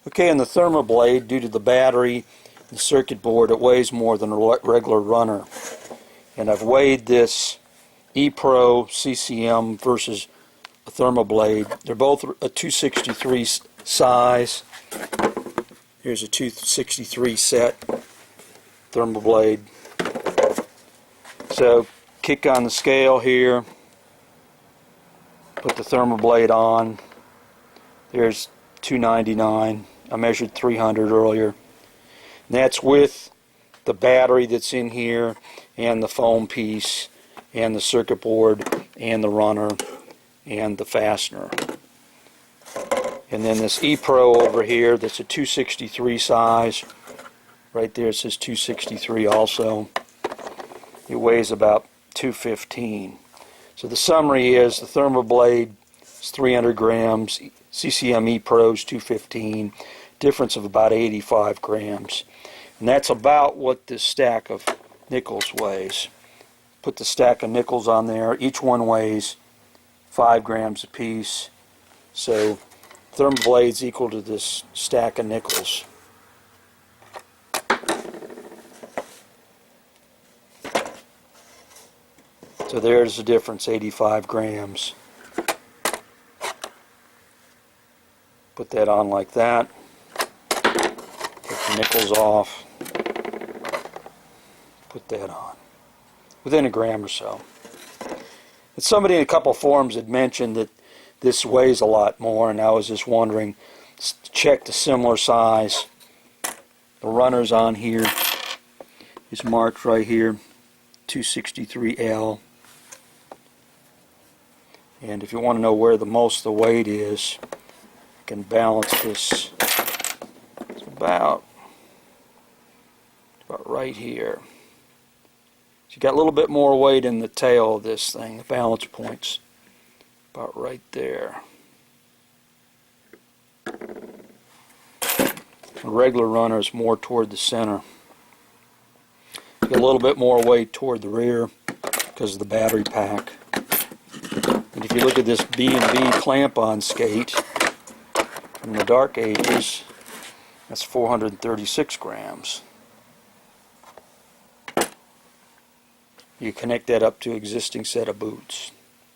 Okay, in the Thermablade, due to the battery, the circuit board, it weighs more than a regular runner. And I've weighed this ePro CCM versus a Thermablade. They're both a 263 size. Here's a 263 set Thermablade. So kick on the scale here, put the Thermablade on. There's 299. I measured 300 earlier. And that's with the battery that's in here, and the foam piece, and the circuit board, and the runner, and the fastener. And then this ePro over here, that's a 263 size. Right there it says 263 also. It weighs about 215. So the summary is the Thermablade is 300 grams, CCM ePro is 215, difference of about 85 grams. And that's about what this stack of nickels weighs. Put the stack of nickels on there. Each one weighs 5 grams apiece. So Thermablade's equal to this stack of nickels. So there's the difference, 85 grams. Put that on like that. Take the nickels off. Put that on. Within a gram or so. And somebody in a couple forums had mentioned that this weighs a lot more, and I was just wondering, check the similar size. The runner's on here. It's marked right here, 263L. And if you want to know where the most of the weight is, you can balance this. It's about right here. So you got a little bit more weight in the tail of this thing, the balance points. About right there. A regular runner is more toward the center. You get a little bit more weight toward the rear because of the battery pack. And if you look at this B&B clamp-on skate from the dark ages, that's 436 grams. You connect that up to an existing set of boots.